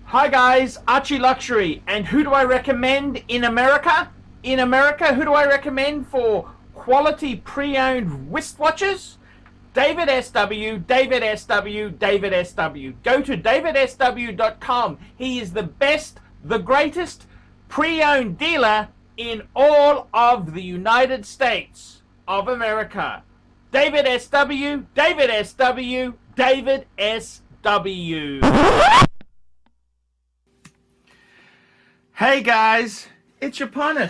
Hi guys, ArchieLuxury, and who do I recommend in America? In America, who do I recommend for quality pre-owned wristwatches? David SW, David SW, David SW. Go to davidsw.com. He is the best, the greatest pre-owned dealer in all of the United States of America. David SW, David SW, David SW. Hey guys, it's your partner,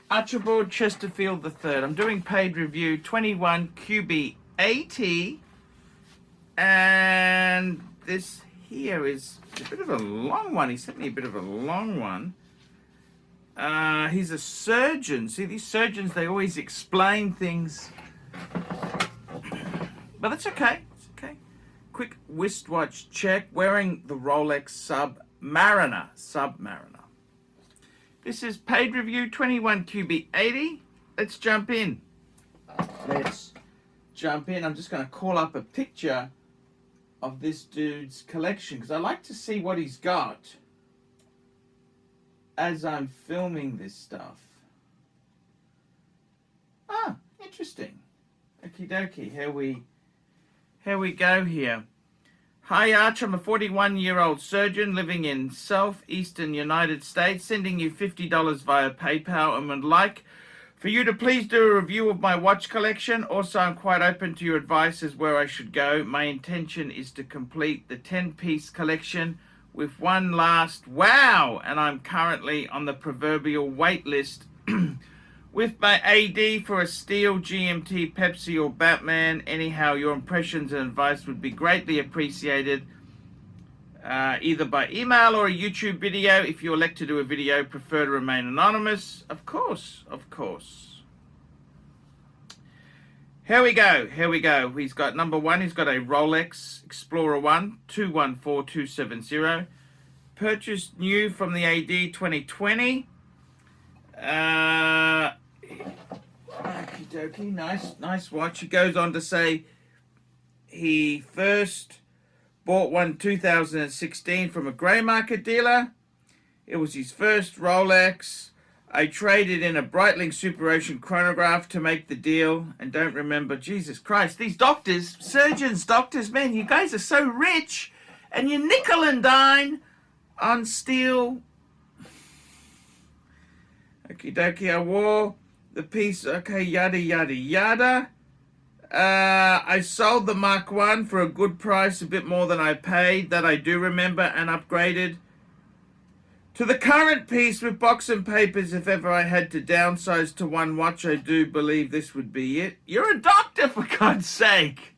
Archibald Chesterfield III. I'm doing paid review 21 QB80, and this here is a bit of a long one. He sent me a bit of a long one. He's a surgeon. See, these surgeons, they always explain things, but that's okay. It's okay. Quick wristwatch check, wearing the Rolex Submariner. This is paid review 21 QB80. Let's jump in. I'm just going to call up a picture of this dude's collection because I like to see what he's got as I'm filming this stuff. Ah, interesting. Okie dokie. Here we go here. Hi Arch, I'm a 41-year-old surgeon living in southeastern United States, sending you $50 via PayPal, and would like for you to please do a review of my watch collection. Also, I'm quite open to your advice as where I should go. My intention is to complete the 10-piece collection with one last wow, and I'm currently on the proverbial wait list with my AD for a Steel, GMT, Pepsi, or Batman. Anyhow, your impressions and advice would be greatly appreciated, either by email or a YouTube video. If you elect to do a video, prefer to remain anonymous. Of course. Here we go. He's got number one. He's got a Rolex Explorer 1 214270. Purchased new from the AD 2020. Okie dokie, nice watch. He goes on to say he first bought one 2016 from a grey market dealer. It was his first Rolex. I traded in a Breitling Super Ocean chronograph to make the deal, and don't remember. Jesus Christ, these doctors, surgeons, doctors, man, you guys are so rich, and you nickel and dime on steel. Okie dokie, I wore the piece, okay, yada, yada, yada. I sold the Mark 1 for a good price, a bit more than I paid, that I do remember, and upgraded to the current piece with box and papers. If ever I had to downsize to one watch, I do believe this would be it. You're a doctor, for God's sake.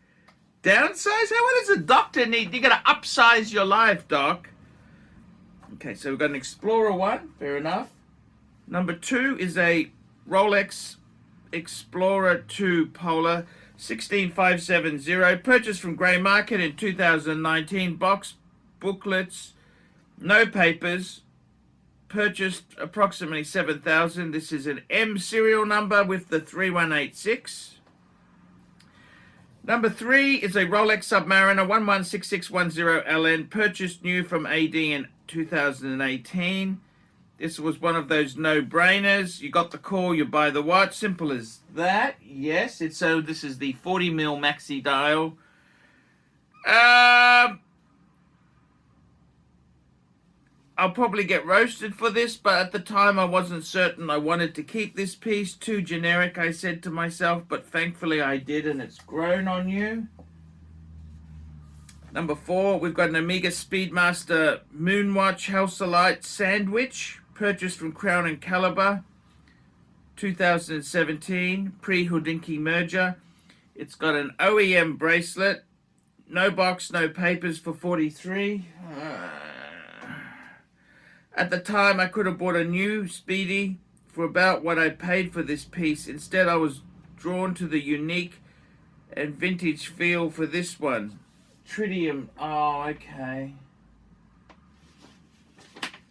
Downsize? What does a doctor need? You gotta upsize your life, doc. Okay, so we've got an Explorer 1, fair enough. Number 2 is a Rolex Explorer 2 Polar 16570, purchased from Grey Market in 2019. Box, booklets, no papers. Purchased approximately $7,000. This is an M serial number with the 3186. Number 3 is a Rolex Submariner 116610LN, purchased new from AD in 2018. This was one of those no-brainers. You got the call, you buy the watch. Simple as that. Yes, this is the 40mm maxi dial. I'll probably get roasted for this, but at the time I wasn't certain. I wanted to keep this piece. Too generic, I said to myself, but thankfully I did, and it's grown on you. Number 4, we've got an Omega Speedmaster Moonwatch Halcyon Sandwich, purchased from Crown and Caliber, 2017, pre-Houdinki merger. It's got an OEM bracelet, no box, no papers, for $43. At the time, I could have bought a new Speedy for about what I paid for this piece. Instead, I was drawn to the unique and vintage feel for this one. Tritium. Oh, okay.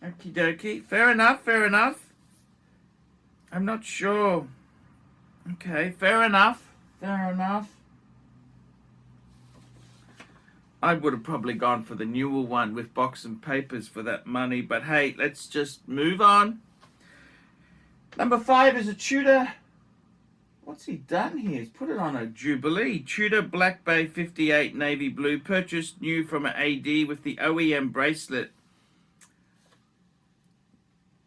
Okie dokie. Fair enough. I'm not sure. Okay, fair enough. I would have probably gone for the newer one with box and papers for that money, but hey, let's just move on. Number 5 is a Tudor. What's he done here? He's put it on a Jubilee. Tudor Black Bay 58 navy blue, purchased new from an AD with the OEM bracelet.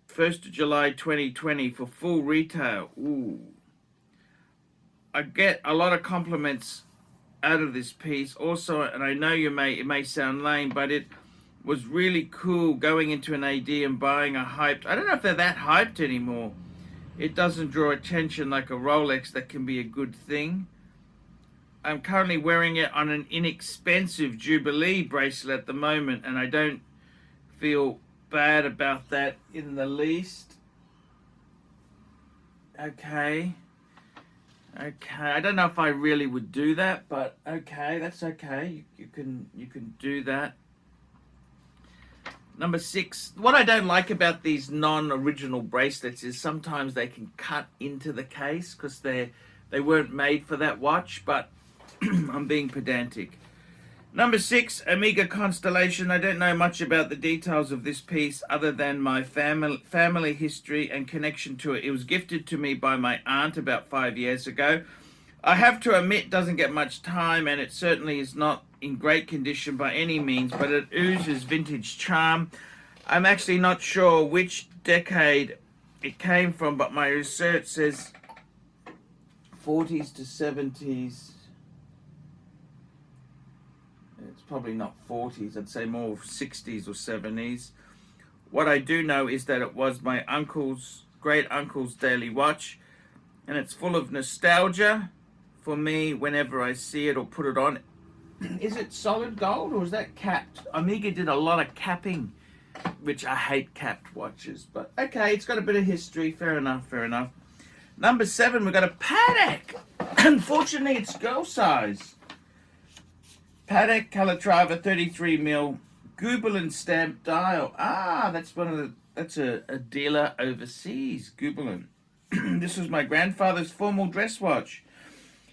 1st of July 2020 for full retail. Ooh. I get a lot of compliments out of this piece also, and I know it may sound lame, but it was really cool going into an AD and buying a hyped, I don't know if they're that hyped anymore. It doesn't draw attention like a Rolex. That can be a good thing. I'm currently wearing it on an inexpensive Jubilee bracelet at the moment, and I don't feel bad about that in the least. Okay. I don't know if I really would do that, but okay, that's okay. You can do that. Number 6, what I don't like about these non-original bracelets is sometimes they can cut into the case because they weren't made for that watch, but I'm being pedantic. Number 6, Omega Constellation. I don't know much about the details of this piece other than my family history and connection to it. It was gifted to me by my aunt about 5 years ago. I have to admit, it doesn't get much time, and it certainly is not in great condition by any means, but it oozes vintage charm. I'm actually not sure which decade it came from, but my research says 40s to 70s. It's probably not 40s, I'd say more 60s or 70s. What I do know is that it was my great uncle's daily watch, and it's full of nostalgia for me whenever I see it or put it on. Is it solid gold or is that capped? Omega did a lot of capping, which I hate capped watches, but okay, it's got a bit of history. Fair enough. Number 7, we've got a Patek. Unfortunately, it's girl size. Patek Calatrava 33mm Gubelin stamp dial. That's a dealer overseas, Gubelin. This was my grandfather's formal dress watch.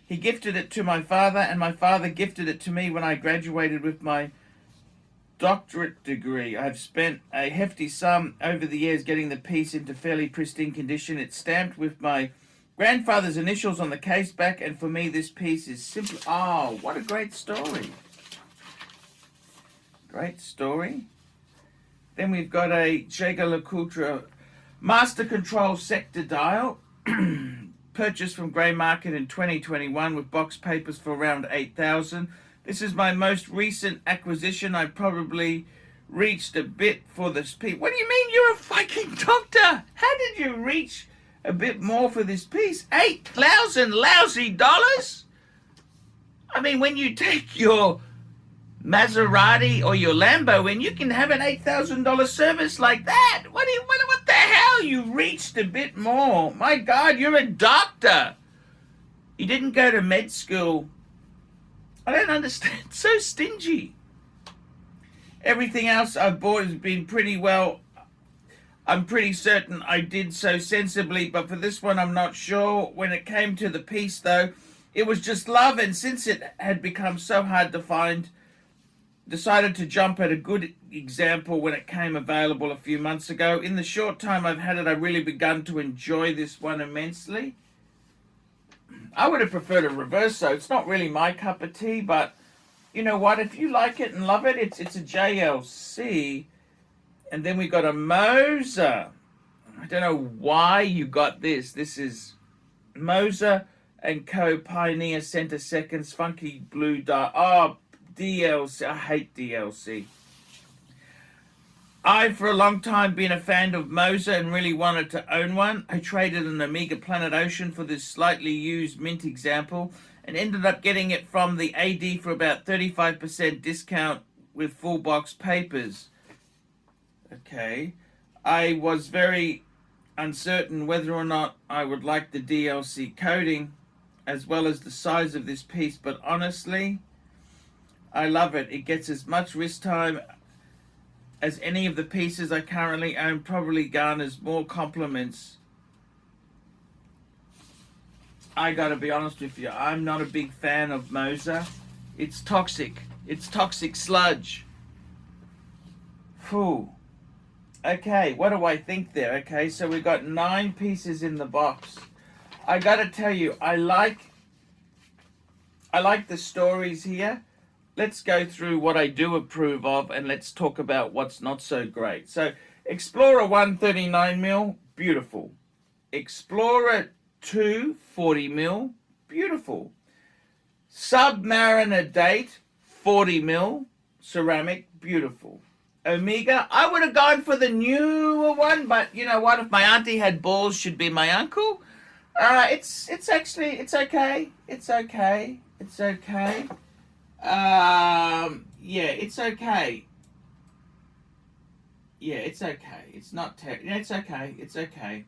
He gifted it to my father, and my father gifted it to me when I graduated with my doctorate degree. I've spent a hefty sum over the years getting the piece into fairly pristine condition. It's stamped with my grandfather's initials on the case back, and for me this piece is simply... Oh, what a great story. Great story. Then we've got a Jlc Master Control Sector Dial. Purchased from Grey Market in 2021 with box papers for around $8,000. This is my most recent acquisition. I probably reached a bit for this piece. What do you mean you're a fucking doctor? How did you reach a bit more for this piece? $8,000 lousy dollars? I mean, when you take your Maserati or your Lambo in, you can have an $8,000 service like that. What the hell? You reached a bit more. My God, you're a doctor. You didn't go to med school. I don't understand. So stingy. Everything else I've bought has been pretty well. I'm pretty certain I did so sensibly, but for this one I'm not sure. When it came to the piece though, it was just love, and since it had become so hard to find, decided to jump at a good example when it came available a few months ago. In the short time I've had it, I've really begun to enjoy this one immensely. I would have preferred a reverso. It's not really my cup of tea, but you know what? If you like it and love it, it's a Jlc. And then we got a Moser. I don't know why you got this. This is Moser and Co. Pioneer Center Seconds Funky Blue Dial. Oh, DLC. I hate DLC. I've for a long time been a fan of Moser and really wanted to own one. I traded an Omega Planet Ocean for this slightly used mint example and ended up getting it from the AD for about 35% discount with full box papers. Okay. I was very uncertain whether or not I would like the DLC coating as well as the size of this piece, but honestly, I love it. It gets as much wrist time as any of the pieces I currently own, probably garners more compliments. I gotta be honest with you, I'm not a big fan of Moser. It's toxic. It's toxic sludge. Phew. Okay, what do I think there? Okay, so we got 9 pieces in the box. I gotta tell you, I like the stories here. Let's go through what I do approve of, and let's talk about what's not so great. So, Explorer 1 39mm, beautiful. Explorer 2 40mm, beautiful. Submariner date 40mm, ceramic, beautiful. Omega, I would have gone for the newer one, but you know what? If my auntie had balls, she'd be my uncle. It's actually, it's okay. It's okay. It's okay. Yeah, it's okay. Yeah, it's okay. It's not it's okay. It's okay.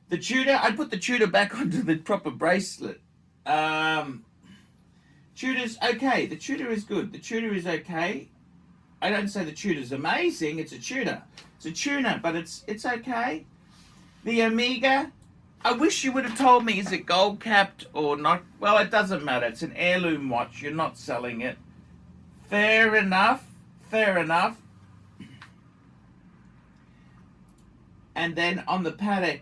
The Tudor, I'd put the Tudor back onto the proper bracelet. Tudor's okay. The Tudor is good. The Tudor is okay. I don't say the Tudor's amazing. It's a Tudor. It's a tuner, but it's okay. The Omega, I wish you would have told me, is it gold capped or not? Well, it doesn't matter. It's an heirloom watch. You're not selling it. Fair enough. Fair enough. And then on the Patek,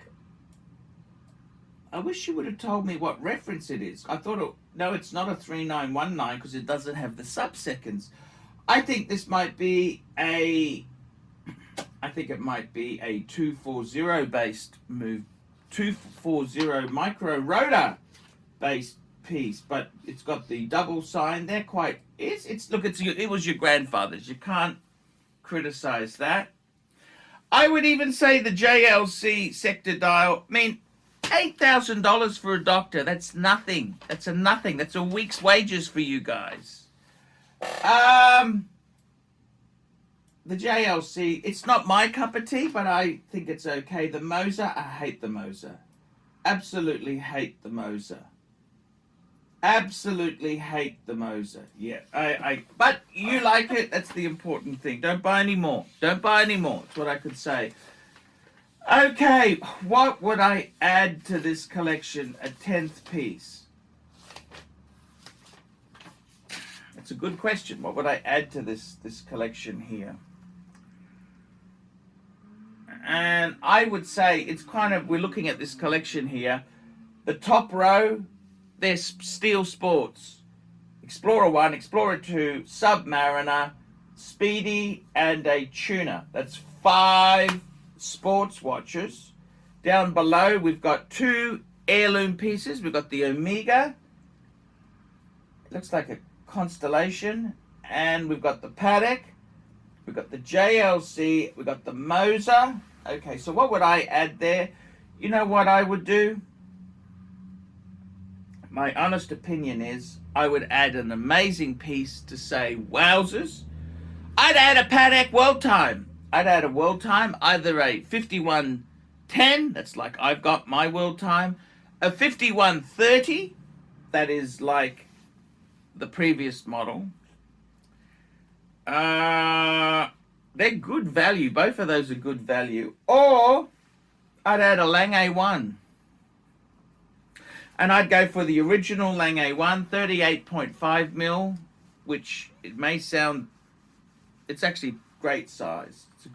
I wish you would have told me what reference it is. I thought, no, it's not a 3919 because it doesn't have the sub-seconds. I think this might be I think it might be a 240 based move, 240 micro rotor based piece, but it's got the double sign. They're quite, look, it was your grandfather's. You can't criticize that. I would even say the JLC sector dial, I mean, $8,000 for a doctor, that's nothing. That's a nothing. That's a week's wages for you guys. The JLC, it's not my cup of tea, but I think it's okay. The Moser, I hate the Moser. Absolutely hate the Moser. Absolutely hate the Moser. Yeah, but you like it, that's the important thing. Don't buy any more. Don't buy any more. That's what I could say. Okay, what would I add to this collection? A 10th piece. That's a good question. What would I add to this collection here? And I would say it's kind of, we're looking at this collection here. The top row, they're steel sports. Explorer 1, Explorer 2, Submariner, Speedy, and a tuner. That's 5 sports watches. Down below, we've got 2 heirloom pieces. We've got the Omega. It looks like a constellation. And we've got the Patek. We've got the JLC. We've got the Moser. Okay, so what would I add there? You know what I would do? My honest opinion is I would add an amazing piece to say, wowzers. I'd add a Patek World Time. I'd add a World Time, either a 5110, that's like I've got my World Time, a 5130, that is like the previous model. They're good value. Both of those are good value. Or I'd add a Lange 1. And I'd go for the original Lange 1, 38.5mm, which it may sound, it's actually great size. It's a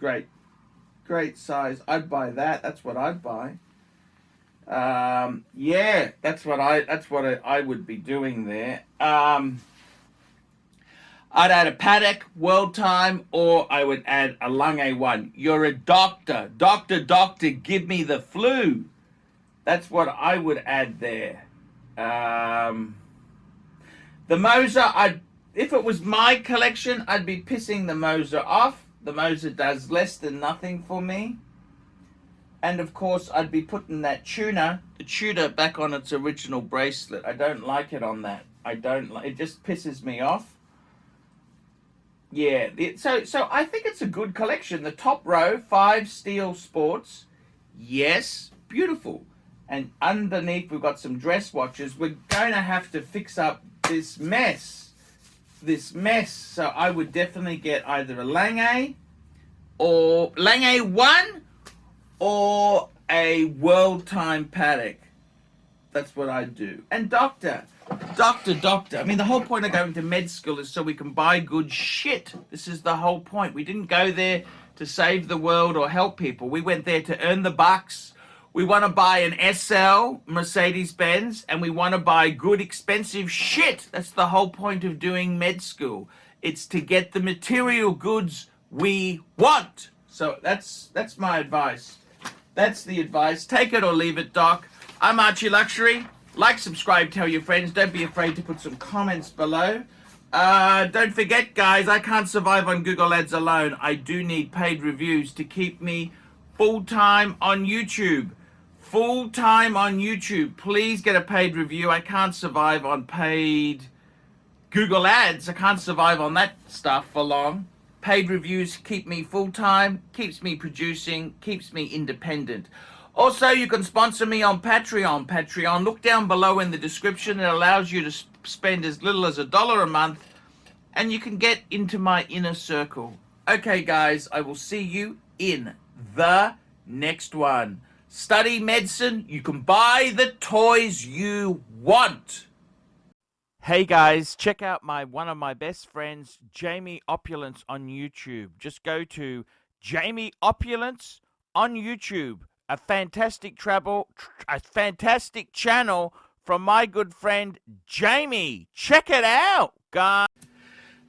great size. I'd buy that. That's what I'd buy. Yeah, that's what I would be doing there. I'd add a Patek World Time, or I would add a Lange 1. You're a doctor. Doctor, give me the flu. That's what I would add there. The Moser, if it was my collection, I'd be pissing the Moser off. The Moser does less than nothing for me. And of course, I'd be putting the Tudor back on its original bracelet. I don't like it on that. It just pisses me off. Yeah, so I think it's a good collection. The top row, 5 steel sports. Yes, beautiful. And underneath, we've got some dress watches. We're going to have to fix up this mess. So I would definitely get either a Lange or Lange 1 or a World Time Patek. That's what I do. And doctor. I mean, the whole point of going to med school is so we can buy good shit. This is the whole point. We didn't go there to save the world or help people. We went there to earn the bucks. We want to buy an SL, Mercedes-Benz, and we want to buy good, expensive shit. That's the whole point of doing med school. It's to get the material goods we want. So that's my advice. That's the advice. Take it or leave it, Doc. I'm ArchieLuxury. Like, subscribe, tell your friends. Don't be afraid to put some comments below. Don't forget, guys, I can't survive on Google Ads alone. I do need paid reviews to keep me full-time on YouTube. Full-time on YouTube. Please get a paid review. I can't survive on paid Google Ads. I can't survive on that stuff for long. Paid reviews keep me full-time, keeps me producing, keeps me independent. Also, you can sponsor me on Patreon. Look down below in the description. It allows you to spend as little as $1 a month, and you can get into my inner circle. Okay, guys, I will see you in the next one. Study medicine. You can buy the toys you want. Hey guys, check out one of my best friends, Jamie Opulence, on YouTube. Just go to Jamie Opulence on YouTube. A fantastic channel from my good friend Jamie. Check it out, guys.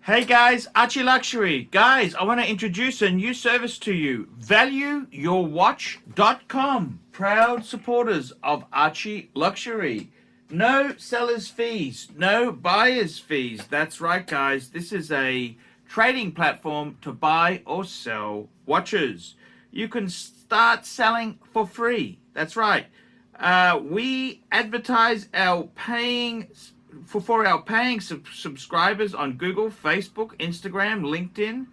Hey guys, ArchieLuxury. Guys, I want to introduce a new service to you. ValueYourWatch.com. Proud supporters of ArchieLuxury. No seller's fees, no buyer's fees. That's right, guys. This is a trading platform to buy or sell watches. You can start selling for free. That's right. We advertise our paying subscribers on Google, Facebook, Instagram, LinkedIn.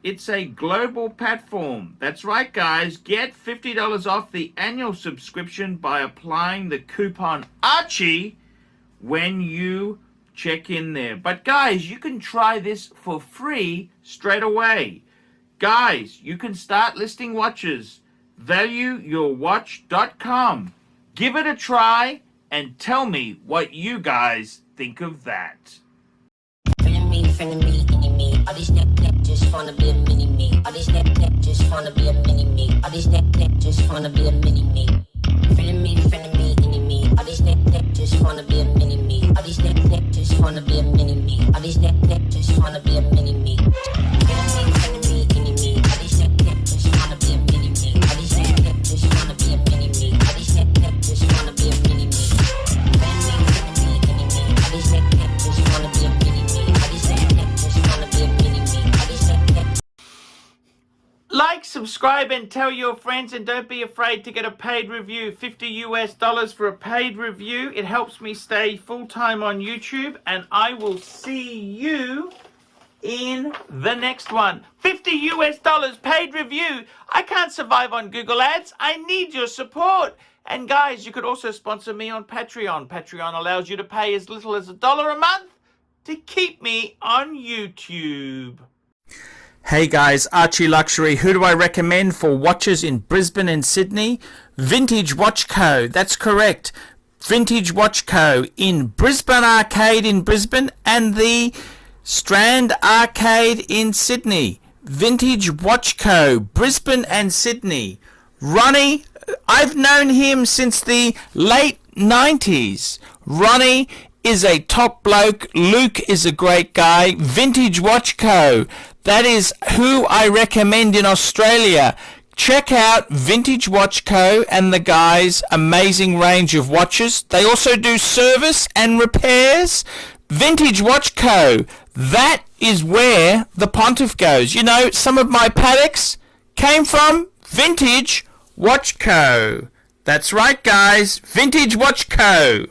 It's a global platform. That's right, guys. Get $50 off the annual subscription by applying the coupon Archie when you check in there. But guys, you can try this for free straight away. Guys, you can start listing watches. ValueYourWatch.com. Give it a try and tell me what you guys think of that. All these neck just wanna be a mini me. All these neck just wanna be a mini me. All these neck just wanna be a mini me. Feeling me, enemy. All these neck just wanna be a mini me. All these neck just wanna be a mini me. All these neck just wanna be a mini me. Feeling me, enemy. All these neck just wanna be a mini me. All these neck just wanna be a mini me. All these neck just wanna be a mini me. Feeling me, enemy. All these neck just wanna be a mini me. All these neck just wanna be a mini me. All these neck. Like, subscribe, and tell your friends, and don't be afraid to get a paid review. $50 for a paid review. It helps me stay full-time on YouTube, and I will see you in the next one. $50 paid review. I can't survive on Google Ads. I need your support. And guys, you could also sponsor me on Patreon. Patreon allows you to pay as little as $1 a month to keep me on YouTube. Hey guys, ArchieLuxury. Who do I recommend for watches in Brisbane and Sydney? Vintage Watch Co. That's correct. Vintage Watch Co. in Brisbane Arcade in Brisbane and the Strand Arcade in Sydney. Vintage Watch Co. Brisbane and Sydney. Ronnie, I've known him since the late 90s. Ronnie is a top bloke. Luke is a great guy. Vintage Watch Co. That is who I recommend in Australia. Check out Vintage Watch Co. and the guys' amazing range of watches. They also do service and repairs. Vintage Watch Co. That is where the Pontiff goes. You know, some of my Pateks came from Vintage Watch Co. That's right, guys. Vintage Watch Co.